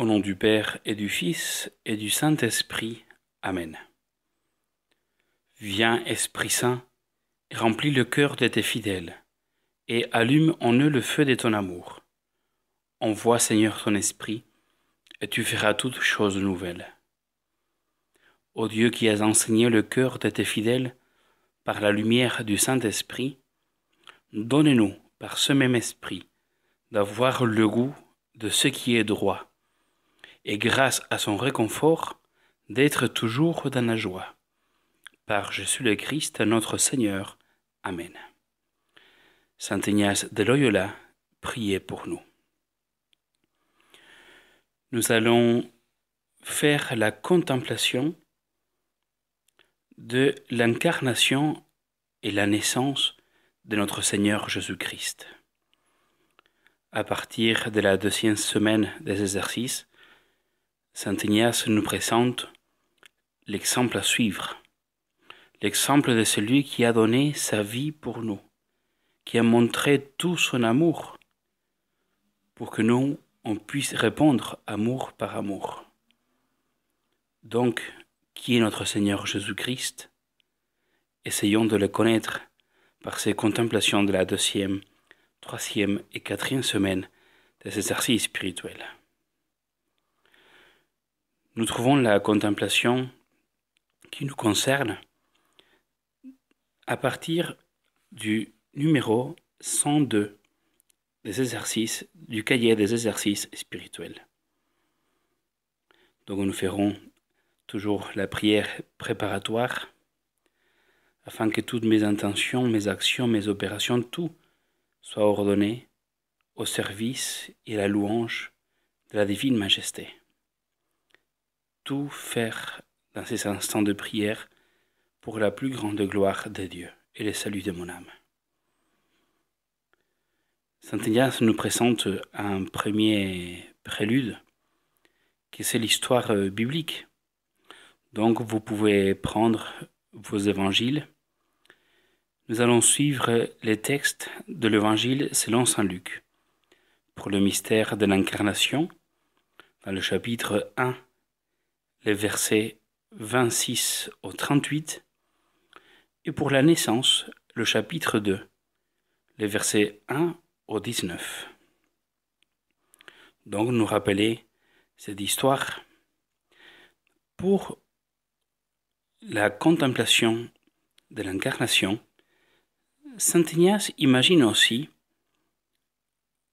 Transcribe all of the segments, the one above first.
Au nom du Père et du Fils et du Saint-Esprit. Amen. Viens, Esprit Saint, et remplis le cœur de tes fidèles, et allume en eux le feu de ton amour. Envoie, Seigneur, ton Esprit, et tu feras toutes choses nouvelles. Ô Dieu qui as enseigné le cœur de tes fidèles par la lumière du Saint-Esprit, donne-nous, par ce même Esprit, d'avoir le goût de ce qui est droit, et grâce à son réconfort, d'être toujours dans la joie. Par Jésus le Christ, notre Seigneur. Amen. Saint Ignace de Loyola, priez pour nous. Nous allons faire la contemplation de l'incarnation et la naissance de notre Seigneur Jésus-Christ. À partir de la 2e semaine des exercices, Saint Ignace nous présente l'exemple à suivre, l'exemple de celui qui a donné sa vie pour nous, qui a montré tout son amour pour que nous, on puisse répondre amour par amour. Donc, qui est notre Seigneur Jésus-Christ? Essayons de le connaître par ces contemplations de la 2e, 3e et 4e semaine des exercices spirituels. Nous trouvons la contemplation qui nous concerne à partir du numéro 102 des exercices, du cahier des exercices spirituels. Donc nous ferons toujours la prière préparatoire afin que toutes mes intentions, mes actions, mes opérations, tout soit ordonné au service et à la louange de la divine majesté. Tout faire dans ces instants de prière pour la plus grande gloire de Dieu et le salut de mon âme. Saint Ignace nous présente un premier prélude, qui c'est l'histoire biblique. Donc vous pouvez prendre vos évangiles. Nous allons suivre les textes de l'évangile selon saint Luc. Pour le mystère de l'incarnation, dans le chapitre 1, les versets 26 au 38, et pour la naissance, le chapitre 2, les versets 1 au 19. Donc nous rappeler cette histoire. Pour la contemplation de l'incarnation, Saint Ignace imagine aussi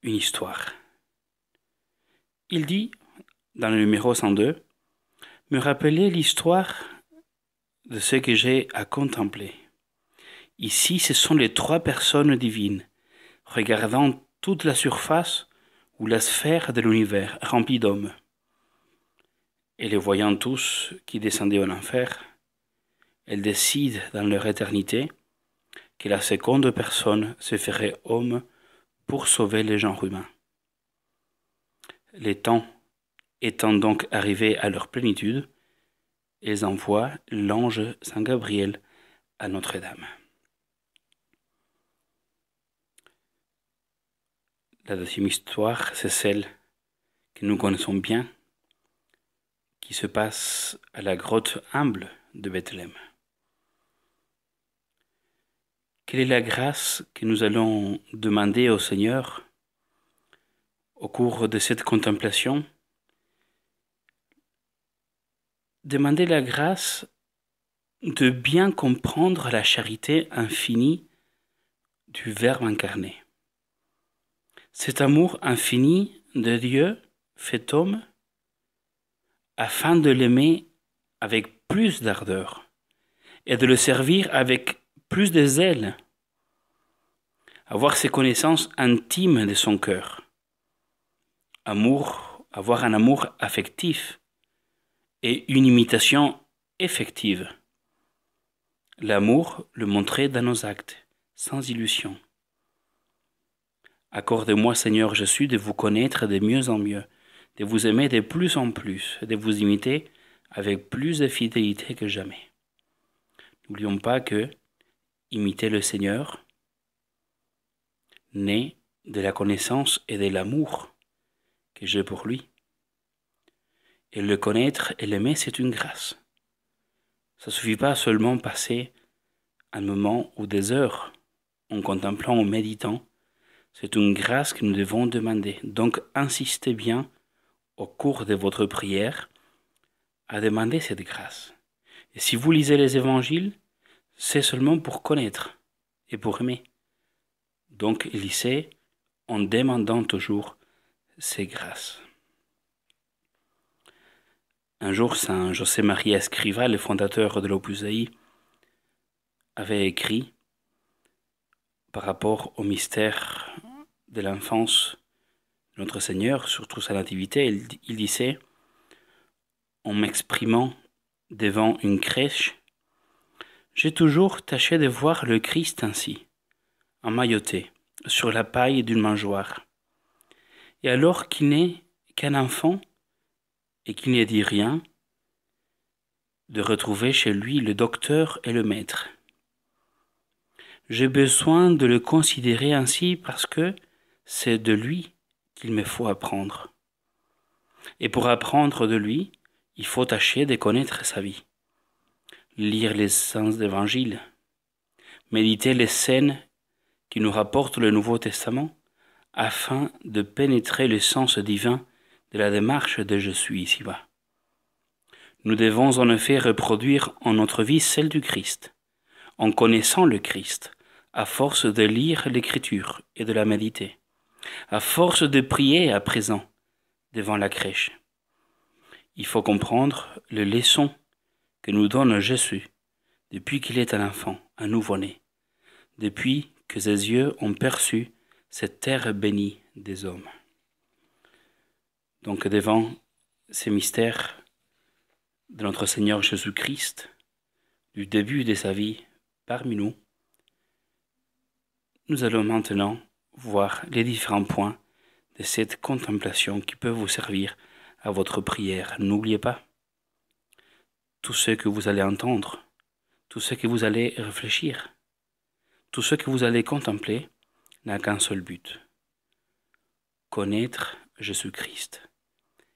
une histoire. Il dit, dans le numéro 102, « Me rappeler l'histoire de ce que j'ai à contempler. Ici, ce sont les 3 personnes divines, regardant toute la surface ou la sphère de l'univers remplie d'hommes. Et les voyant tous qui descendaient en enfer, elles décident dans leur éternité que la seconde personne se ferait homme pour sauver les genres humains. Les temps étant donc arrivés à leur plénitude, ils envoient l'ange Saint Gabriel à Notre-Dame. » La 2e histoire, c'est celle que nous connaissons bien, qui se passe à la grotte humble de Bethléem. Quelle est la grâce que nous allons demander au Seigneur au cours de cette contemplation? Demander la grâce de bien comprendre la charité infinie du Verbe incarné. Cet amour infini de Dieu fait homme afin de l'aimer avec plus d'ardeur et de le servir avec plus de zèle, avoir ses connaissances intimes de son cœur, avoir un amour affectif et une imitation effective. L'amour, le montrer dans nos actes, sans illusion. Accorde-moi, Seigneur Jésus, de vous connaître de mieux en mieux, de vous aimer de plus en plus, de vous imiter avec plus de fidélité que jamais. N'oublions pas que imiter le Seigneur naît de la connaissance et de l'amour que j'ai pour lui. Et le connaître et l'aimer, c'est une grâce. Ça ne suffit pas seulement passer un moment ou des heures en contemplant ou méditant. C'est une grâce que nous devons demander. Donc, insistez bien au cours de votre prière à demander cette grâce. Et si vous lisez les évangiles, c'est seulement pour connaître et pour aimer. Donc, lisez en demandant toujours ces grâces. Un jour, Saint José María Escrivá, le fondateur de l'Opus Dei, avait écrit par rapport au mystère de l'enfance de notre Seigneur, surtout sa nativité. Il disait, en m'exprimant devant une crèche, j'ai toujours tâché de voir le Christ ainsi, emmailloté, sur la paille d'une mangeoire. Et alors qu'il n'est qu'un enfant et qu'il n'est dit rien, de retrouver chez lui le docteur et le maître. J'ai besoin de le considérer ainsi parce que c'est de lui qu'il me faut apprendre. Et pour apprendre de lui, il faut tâcher de connaître sa vie, lire les saints évangiles, méditer les scènes qui nous rapportent le Nouveau Testament, afin de pénétrer le sens divin de la démarche de Je suis ici-bas. Nous devons en effet reproduire en notre vie celle du Christ, en connaissant le Christ, à force de lire l'Écriture et de la méditer, à force de prier à présent devant la crèche. Il faut comprendre les leçons que nous donne Jésus depuis qu'il est un enfant, un nouveau-né, depuis que ses yeux ont perçu cette terre bénie des hommes. Donc devant ces mystères de notre Seigneur Jésus-Christ, du début de sa vie parmi nous, nous allons maintenant voir les différents points de cette contemplation qui peuvent vous servir à votre prière. N'oubliez pas, tout ce que vous allez entendre, tout ce que vous allez réfléchir, tout ce que vous allez contempler n'a qu'un seul but: connaître Jésus-Christ,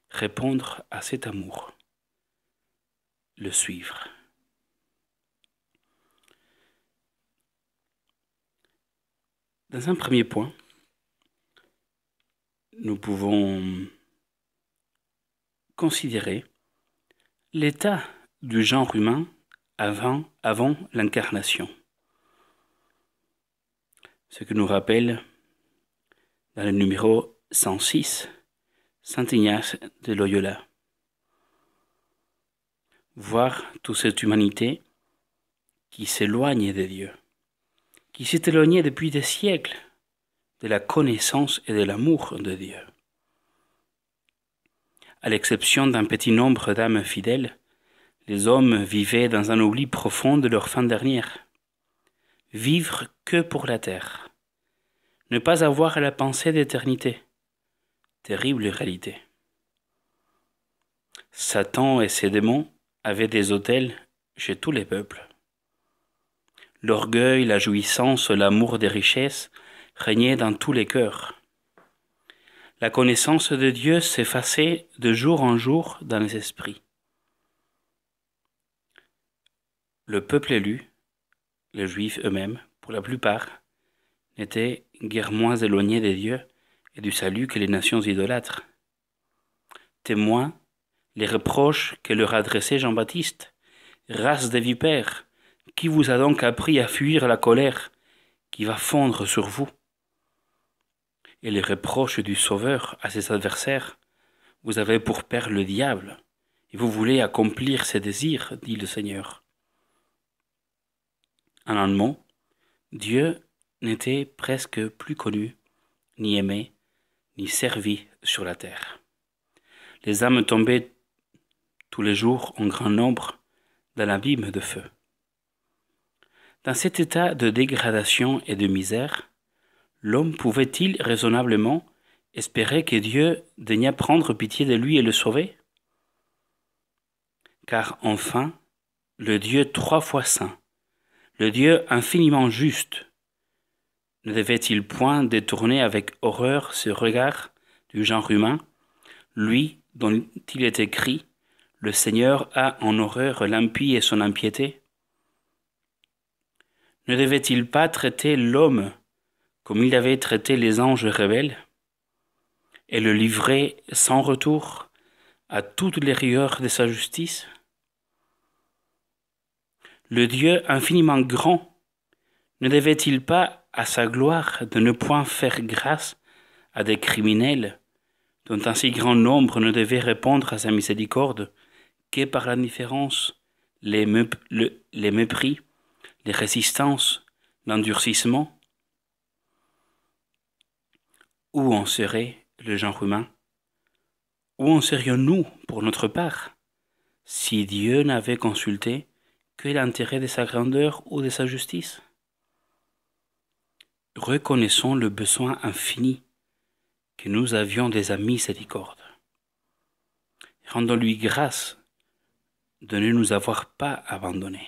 répondre à cet amour, le suivre. Dans un premier point, nous pouvons considérer l'état du genre humain avant l'incarnation. Ce que nous rappelle dans le numéro 106, Saint Ignace de Loyola. Voir toute cette humanité qui s'éloigne de Dieu, qui s'est éloignée depuis des siècles de la connaissance et de l'amour de Dieu. À l'exception d'un petit nombre d'âmes fidèles, les hommes vivaient dans un oubli profond de leur fin dernière. Vivre que pour la terre. Ne pas avoir la pensée d'éternité. Terrible réalité. Satan et ses démons avaient des autels chez tous les peuples. L'orgueil, la jouissance, l'amour des richesses régnaient dans tous les cœurs. La connaissance de Dieu s'effaçait de jour en jour dans les esprits. Le peuple élu, les Juifs eux-mêmes, pour la plupart, n'étaient guère moins éloignés de Dieu et du salut que les nations idolâtres. Témoins, les reproches que leur adressait Jean-Baptiste: race de vipères, qui vous a donc appris à fuir la colère qui va fondre sur vous? Et les reproches du Sauveur à ses adversaires: vous avez pour père le diable, et vous voulez accomplir ses désirs, dit le Seigneur. En un mot, Dieu n'était presque plus connu, ni aimé, ni servi sur la terre. Les âmes tombaient tous les jours en grand nombre dans l'abîme de feu. Dans cet état de dégradation et de misère, l'homme pouvait-il raisonnablement espérer que Dieu daignât prendre pitié de lui et le sauver? Car enfin, le Dieu 3 fois saint, le Dieu infiniment juste, ne devait-il point détourner avec horreur ce regard du genre humain, lui dont il est écrit le Seigneur a en horreur l'impie et son impiété? Ne devait-il pas traiter l'homme comme il avait traité les anges rebelles, et le livrer sans retour à toutes les rigueurs de sa justice? Le Dieu infiniment grand ne devait-il pas, à sa gloire, de ne point faire grâce à des criminels dont un si grand nombre ne devait répondre à sa miséricorde que par l'indifférence, les mépris, les résistances, l'endurcissement? Où en serait le genre humain? Où en serions-nous pour notre part, si Dieu n'avait consulté que l'intérêt de sa grandeur ou de sa justice? Reconnaissons le besoin infini que nous avions des amis miséricorde. Rendons-lui grâce de ne nous avoir pas abandonnés.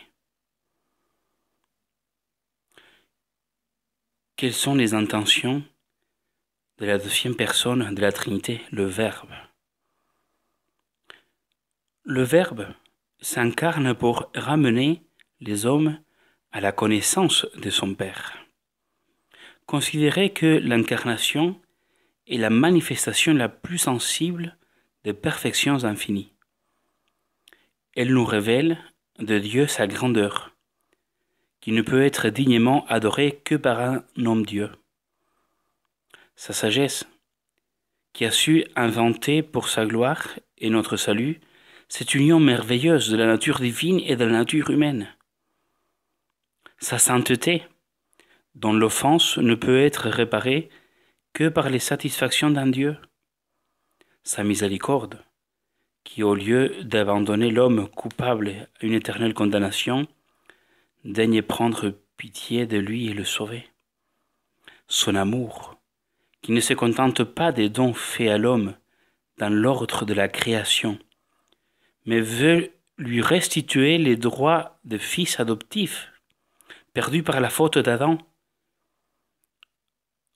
Quelles sont les intentions de la deuxième personne de la Trinité, le Verbe? Le Verbe s'incarne pour ramener les hommes à la connaissance de son Père. Considérez que l'incarnation est la manifestation la plus sensible des perfections infinies. Elle nous révèle de Dieu sa grandeur, qui ne peut être dignement adorée que par un homme-Dieu. Sa sagesse, qui a su inventer pour sa gloire et notre salut cette union merveilleuse de la nature divine et de la nature humaine. Sa sainteté, dont l'offense ne peut être réparée que par les satisfactions d'un Dieu. Sa miséricorde, qui au lieu d'abandonner l'homme coupable à une éternelle condamnation, daigne prendre pitié de lui et le sauver. Son amour, qui ne se contente pas des dons faits à l'homme dans l'ordre de la création, mais veut lui restituer les droits de fils adoptif, perdus par la faute d'Adam.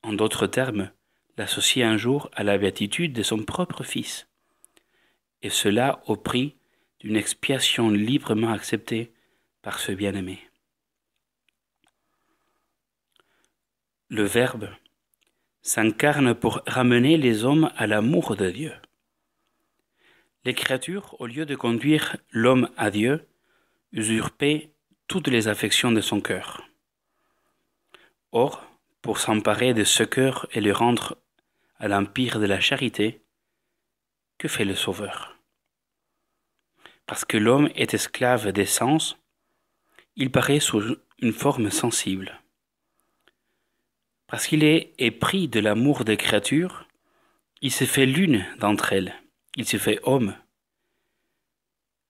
En d'autres termes, l'associer un jour à la béatitude de son propre fils, et cela au prix d'une expiation librement acceptée par ce bien-aimé. Le Verbe s'incarne pour ramener les hommes à l'amour de Dieu. Les créatures, au lieu de conduire l'homme à Dieu, usurpaient toutes les affections de son cœur. Or, pour s'emparer de ce cœur et le rendre à l'empire de la charité, que fait le Sauveur? Parce que l'homme est esclave des sens, il paraît sous une forme sensible. Parce qu'il est épris de l'amour des créatures, il se fait l'une d'entre elles, il se fait homme.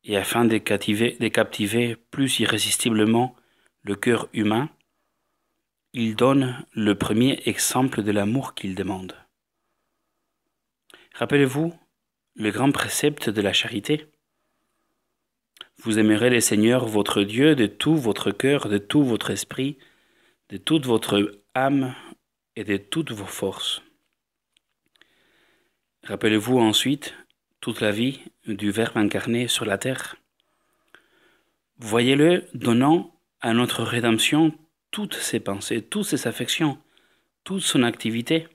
Et afin de captiver plus irrésistiblement le cœur humain, il donne le premier exemple de l'amour qu'il demande. Rappelez-vous le grand précepte de la charité. Vous aimerez le Seigneur votre Dieu de tout votre cœur, de tout votre esprit, de toute votre âme et de toutes vos forces. Rappelez-vous ensuite toute la vie du Verbe incarné sur la terre. Voyez-le donnant à notre rédemption toutes ses pensées, toutes ses affections, toute son activité.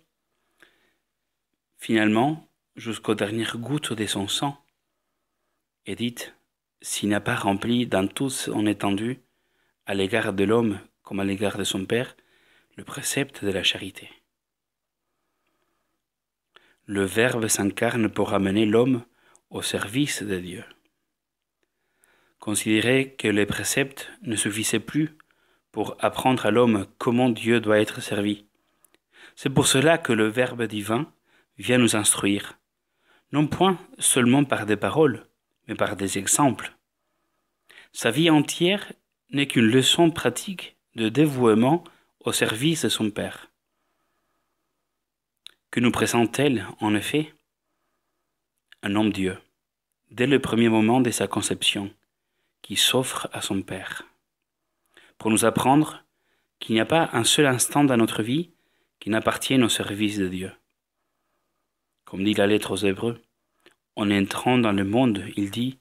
Finalement, jusqu'aux dernières gouttes de son sang. Et dites, s'il n'a pas rempli dans toute son étendue, à l'égard de l'homme comme à l'égard de son Père, le précepte de la charité. Le Verbe s'incarne pour ramener l'homme au service de Dieu. Considérez que les préceptes ne suffisaient plus pour apprendre à l'homme comment Dieu doit être servi. C'est pour cela que le Verbe divin vient nous instruire, non point seulement par des paroles, mais par des exemples. Sa vie entière n'est qu'une leçon pratique de dévouement au service de son Père. Que nous présente-t-elle, en effet? Un homme-Dieu, dès le premier moment de sa conception, qui s'offre à son Père, pour nous apprendre qu'il n'y a pas un seul instant dans notre vie qui n'appartienne au service de Dieu. Comme dit la lettre aux Hébreux, en entrant dans le monde, il dit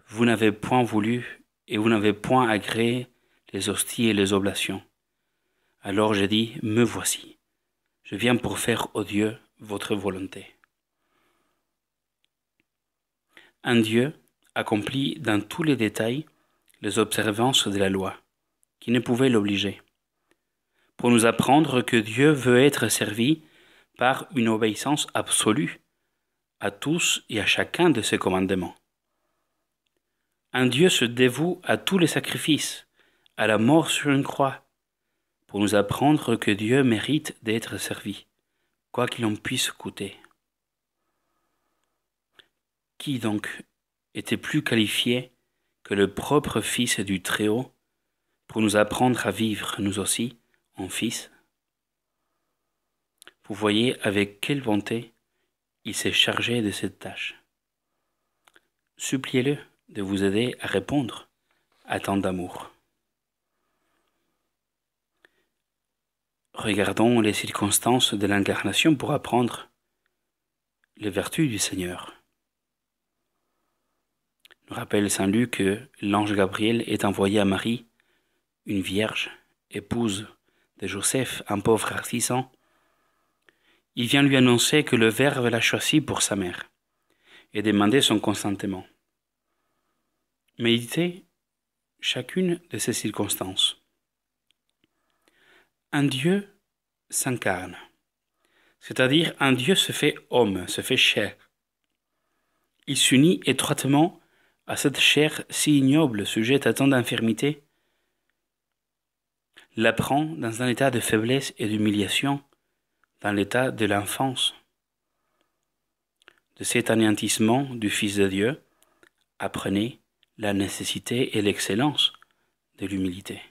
vous n'avez point voulu et vous n'avez point agréé les hosties et les oblations. Alors j'ai dit, me voici. Je viens pour faire, ô Dieu, votre volonté. Un Dieu accomplit dans tous les détails les observances de la loi, qui ne pouvaient l'obliger, pour nous apprendre que Dieu veut être servi par une obéissance absolue à tous et à chacun de ses commandements. Un Dieu se dévoue à tous les sacrifices, à la mort sur une croix, pour nous apprendre que Dieu mérite d'être servi, quoi qu'il en puisse coûter. Qui donc était plus qualifié que le propre Fils du Très-Haut pour nous apprendre à vivre, nous aussi, en Fils? Vous voyez avec quelle bonté il s'est chargé de cette tâche. Suppliez-le de vous aider à répondre à tant d'amour. Regardons les circonstances de l'incarnation pour apprendre les vertus du Seigneur. Nous rappelle Saint Luc que l'ange Gabriel est envoyé à Marie, une vierge, épouse de Joseph, un pauvre artisan. Il vient lui annoncer que le Verbe l'a choisi pour sa mère et demander son consentement. Méditez chacune de ces circonstances. Un Dieu s'incarne, c'est-à-dire un Dieu se fait homme, se fait chair. Il s'unit étroitement à cette chair si ignoble, sujette à tant d'infirmités, la prend dans un état de faiblesse et d'humiliation, dans l'état de l'enfance. De cet anéantissement du Fils de Dieu, apprenez la nécessité et l'excellence de l'humilité.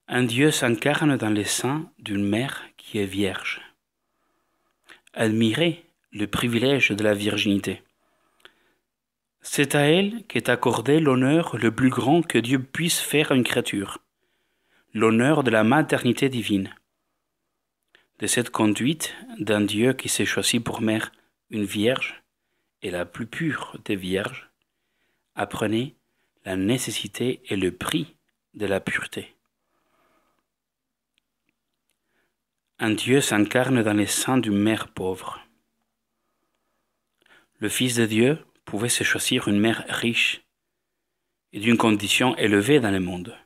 Un Dieu s'incarne dans les seins d'une mère qui est vierge. Admirez le privilège de la virginité. C'est à elle qu'est accordé l'honneur le plus grand que Dieu puisse faire à une créature, l'honneur de la maternité divine. De cette conduite d'un Dieu qui s'est choisi pour mère une vierge et la plus pure des vierges, apprenez la nécessité et le prix de la pureté. Un Dieu s'incarne dans les seins d'une mère pauvre. Le Fils de Dieu pouvait se choisir une mère riche et d'une condition élevée dans le monde.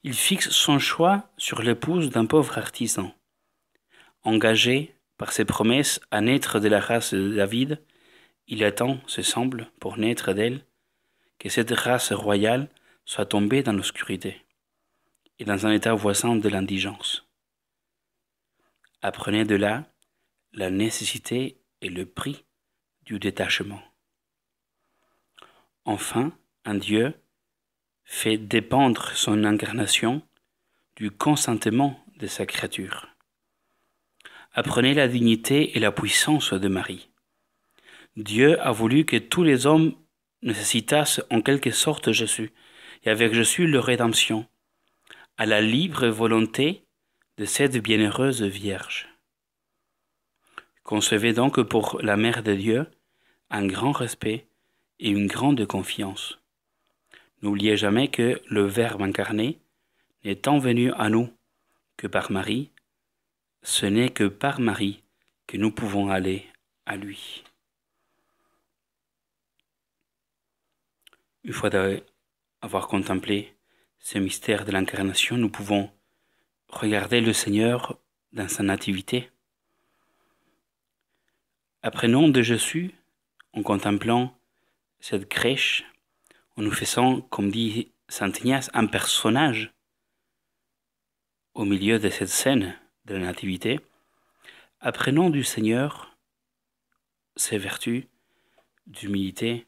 Il fixe son choix sur l'épouse d'un pauvre artisan. Engagé par ses promesses à naître de la race de David, il attend, se semble, pour naître d'elle, que cette race royale soit tombée dans l'obscurité et dans un état voisin de l'indigence. Apprenez de là la nécessité et le prix du détachement. Enfin, un Dieu fait dépendre son incarnation du consentement de sa créature. Apprenez la dignité et la puissance de Marie. Dieu a voulu que tous les hommes nécessitassent en quelque sorte Jésus, et avec Jésus leur rédemption, à la libre volonté de cette bienheureuse Vierge. Concevez donc pour la Mère de Dieu un grand respect et une grande confiance. N'oubliez jamais que le Verbe incarné n'étant venu à nous que par Marie, ce n'est que par Marie que nous pouvons aller à lui. Une fois d'avoir contemplé ce mystère de l'incarnation, nous pouvons regarder le Seigneur dans sa nativité. Apprenons de Jésus en contemplant cette crèche, en nous faisant, comme dit saint Ignace, un personnage au milieu de cette scène de la nativité. Apprenons du Seigneur ses vertus d'humilité,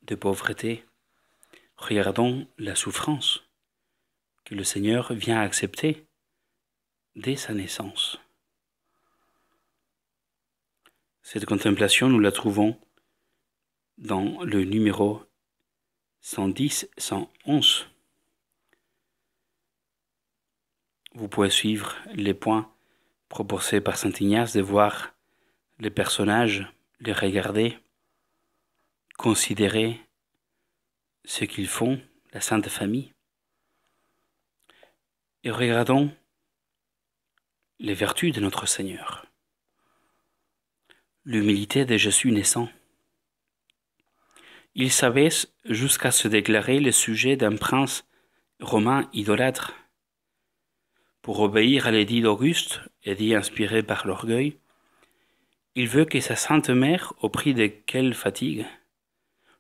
de pauvreté. Regardons la souffrance que le Seigneur vient accepter dès sa naissance. Cette contemplation, nous la trouvons dans le numéro 110-111. Vous pouvez suivre les points proposés par saint Ignace, de voir les personnages, les regarder considérer ce qu'ils font, la Sainte Famille, et regardons les vertus de notre Seigneur. L'humilité de Jésus naissant. Il savait jusqu'à se déclarer le sujet d'un prince romain idolâtre. Pour obéir à l'édit d'Auguste, édit inspiré par l'orgueil, il veut que sa sainte mère, au prix de quelle fatigue,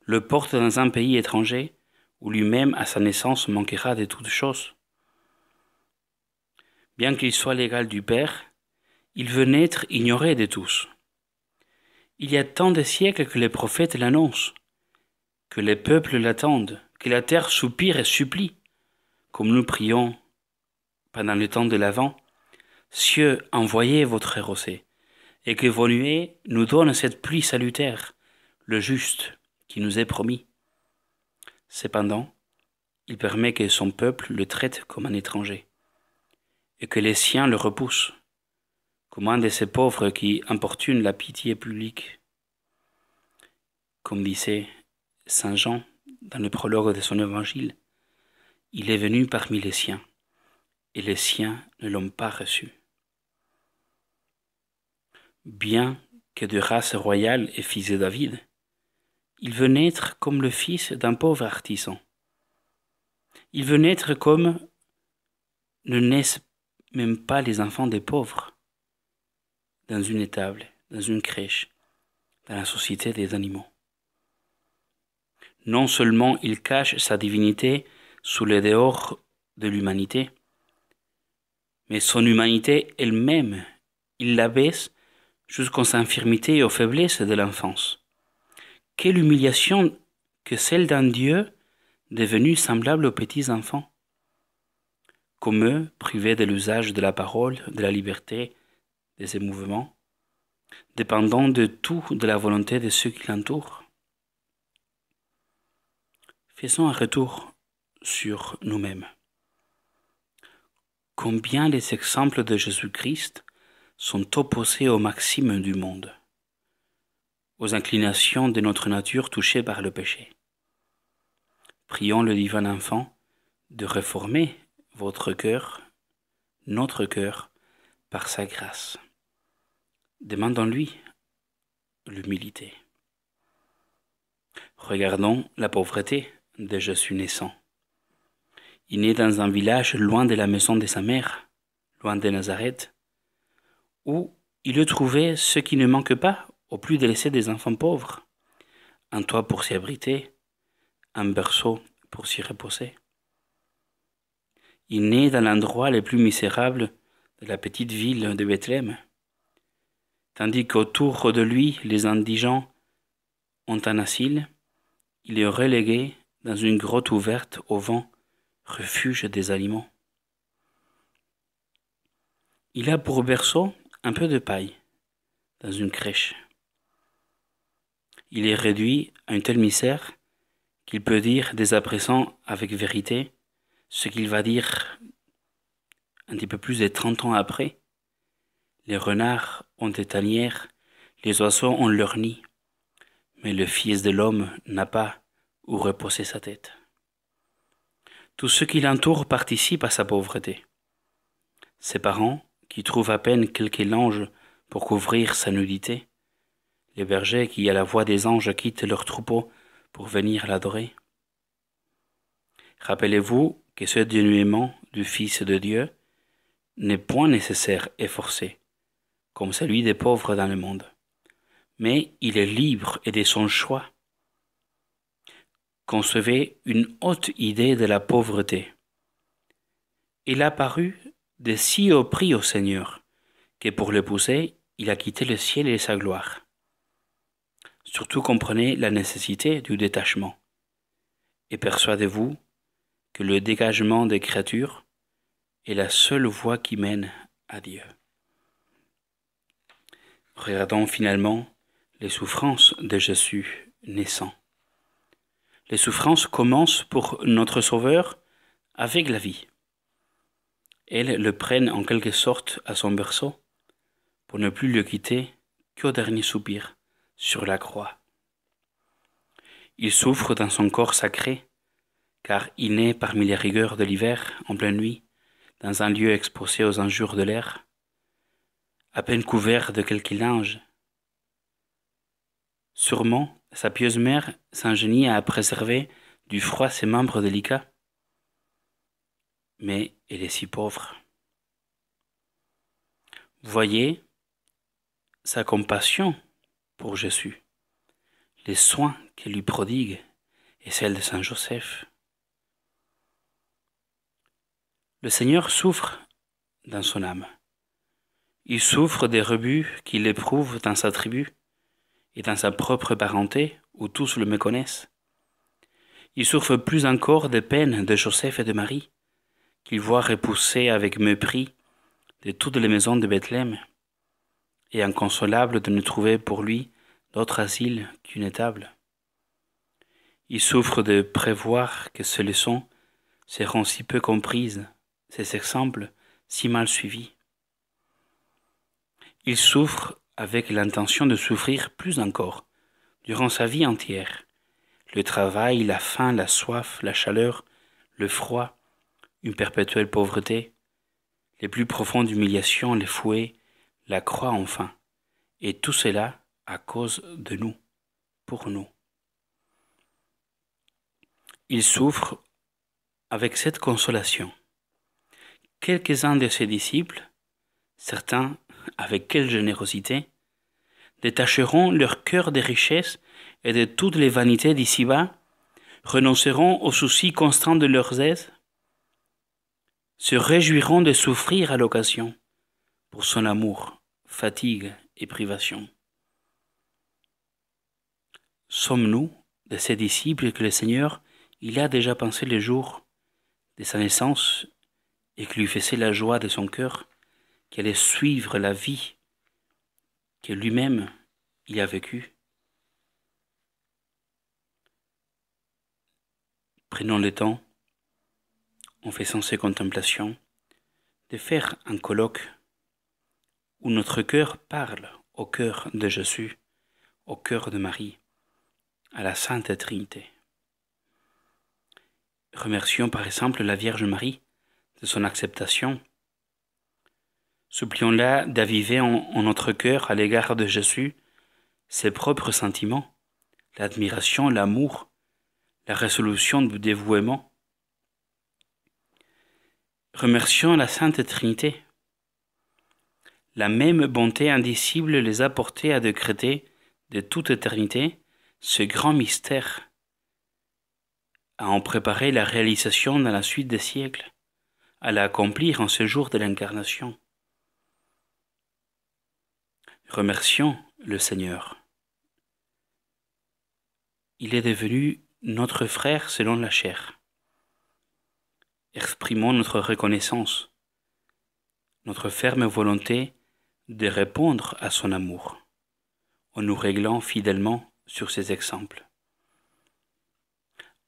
le porte dans un pays étranger où lui-même à sa naissance manquera de toutes choses. Bien qu'il soit l'égal du Père, il veut naître ignoré de tous. Il y a tant de siècles que les prophètes l'annoncent, que les peuples l'attendent, que la terre soupire et supplie, comme nous prions pendant le temps de l'Avent, « Cieux, envoyez votre rosée, et que vos nuées nous donnent cette pluie salutaire, le juste qui nous est promis. » Cependant, il permet que son peuple le traite comme un étranger, et que les siens le repoussent, comme un de ces pauvres qui importunent la pitié publique. Comme disait Saint Jean dans le prologue de son évangile, il est venu parmi les siens, et les siens ne l'ont pas reçu. Bien que de race royale et fils de David, il veut naître comme le fils d'un pauvre artisan. Il veut naître comme ne naissent même pas les enfants des pauvres, dans une étable, dans une crèche, dans la société des animaux. Non seulement il cache sa divinité sous les dehors de l'humanité, mais son humanité elle-même, il l'abaisse jusqu'aux infirmités et aux faiblesses de l'enfance. Quelle humiliation que celle d'un Dieu devenu semblable aux petits enfants. Comme eux, privés de l'usage de la parole, de la liberté, de ses mouvements, dépendant de tout de la volonté de ceux qui l'entourent. Faisons un retour sur nous-mêmes. Combien les exemples de Jésus-Christ sont opposés aux maximes du monde, aux inclinations de notre nature touchée par le péché. Prions le divin enfant de réformer votre cœur, notre cœur, par sa grâce. Demandons-lui l'humilité. Regardons la pauvreté de Jésus naissant. Il naît dans un village loin de la maison de sa mère, loin de Nazareth, où il eût trouvé ce qui ne manque pas au plus délaissé des enfants pauvres, un toit pour s'y abriter, un berceau pour s'y reposer. Il naît dans l'endroit le plus misérable de la petite ville de Bethléem, tandis qu'autour de lui les indigents ont un asile, il est relégué dans une grotte ouverte au vent, refuge des animaux. Il a pour berceau un peu de paille dans une crèche. Il est réduit à une telle misère qu'il peut dire dès à présent avec vérité ce qu'il va dire un petit peu plus de 30 ans après. Les renards ont des tanières, les oiseaux ont leur nid, mais le Fils de l'homme n'a pas où reposer sa tête. Tous ceux qui l'entourent participent à sa pauvreté. Ses parents, qui trouvent à peine quelques langes pour couvrir sa nudité, les bergers qui, à la voix des anges, quittent leurs troupeaux pour venir l'adorer. Rappelez-vous que ce dénuement du Fils de Dieu n'est point nécessaire et forcé, comme celui des pauvres dans le monde, mais il est libre et de son choix. Concevez une haute idée de la pauvreté. Il a paru de si haut prix au Seigneur, que pour l'épouser, il a quitté le ciel et sa gloire. Surtout comprenez la nécessité du détachement, et persuadez-vous que le dégagement des créatures est la seule voie qui mène à Dieu. Regardons finalement les souffrances de Jésus naissant. Les souffrances commencent pour notre Sauveur avec la vie. Elles le prennent en quelque sorte à son berceau, pour ne plus le quitter qu'au dernier soupir sur la croix. Il souffre dans son corps sacré, car il naît parmi les rigueurs de l'hiver, en pleine nuit, dans un lieu exposé aux injures de l'air, à peine couvert de quelques linges. Sûrement, sa pieuse mère s'ingénie à préserver du froid ses membres délicats, mais elle est si pauvre. Voyez sa compassion pour Jésus, les soins qu'elle lui prodigue et celle de Saint Joseph. Le Seigneur souffre dans son âme. Il souffre des rebuts qu'il éprouve dans sa tribu et dans sa propre parenté où tous le méconnaissent. Il souffre plus encore des peines de Joseph et de Marie, qu'il voit repoussés avec mépris de toutes les maisons de Bethléem, et inconsolable de ne trouver pour lui d'autre asile qu'une étable. Il souffre de prévoir que ces leçons seront si peu comprises, ces exemples si mal suivis. Il souffre avec l'intention de souffrir plus encore, durant sa vie entière. Le travail, la faim, la soif, la chaleur, le froid, une perpétuelle pauvreté, les plus profondes humiliations, les fouets, la croix enfin, et tout cela à cause de nous, pour nous. Il souffre avec cette consolation. Quelques-uns de ses disciples, certains avec quelle générosité, détacheront leur cœur des richesses et de toutes les vanités d'ici-bas, renonceront aux soucis constants de leurs aises, se réjouiront de souffrir à l'occasion pour son amour, fatigue et privation. Sommes-nous de ces disciples que le Seigneur, il a déjà pensé le jour de sa naissance et qui lui faisait la joie de son cœur, qui allait suivre la vie que lui-même il a vécue? Prenons le temps, en faisant ces contemplations, de faire un colloque où notre cœur parle au cœur de Jésus, au cœur de Marie, à la Sainte Trinité. Remercions par exemple la Vierge Marie de son acceptation. Supplions-la d'aviver en notre cœur à l'égard de Jésus ses propres sentiments, l'admiration, l'amour, la résolution du dévouement. Remercions la Sainte Trinité. La même bonté indicible les a portés à décréter de toute éternité ce grand mystère, à en préparer la réalisation dans la suite des siècles, à l'accomplir en ce jour de l'incarnation. Remercions le Seigneur. Il est devenu notre frère selon la chair. Exprimons notre reconnaissance, notre ferme volonté de répondre à son amour, en nous réglant fidèlement sur ses exemples.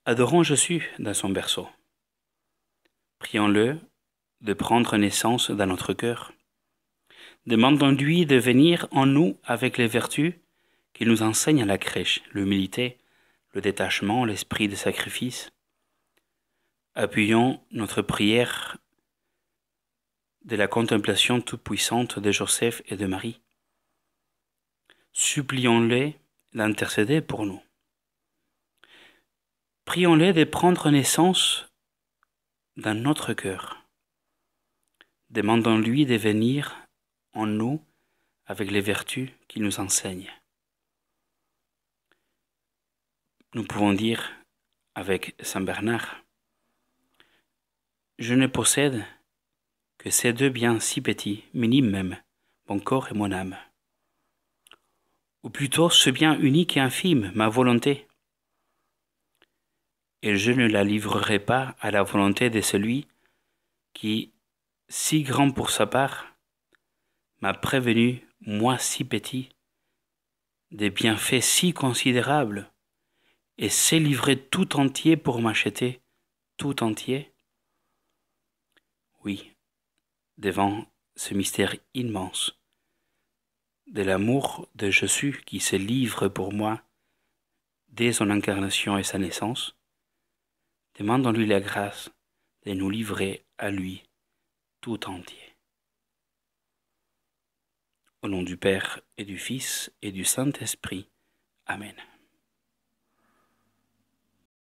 Adorons Jésus dans son berceau. Prions-le de prendre naissance dans notre cœur. Demandons-lui de venir en nous avec les vertus qu'il nous enseigne à la crèche, l'humilité, le détachement, l'esprit de sacrifice. Appuyons notre prière de la contemplation toute-puissante de Joseph et de Marie. Supplions-les d'intercéder pour nous. Prions-les de prendre naissance dans notre cœur. Demandons-lui de venir en nous avec les vertus qu'il nous enseigne. Nous pouvons dire avec Saint Bernard: je ne possède que ces deux biens si petits, minimes même, mon corps et mon âme. Ou plutôt ce bien unique et infime, ma volonté. Et je ne la livrerai pas à la volonté de celui qui, si grand pour sa part, m'a prévenu, moi si petit, des bienfaits si considérables, et s'est livré tout entier pour m'acheter tout entier. Oui, devant ce mystère immense de l'amour de Jésus qui se livre pour moi dès son incarnation et sa naissance, demandons-lui la grâce de nous livrer à lui tout entier. Au nom du Père et du Fils et du Saint-Esprit. Amen.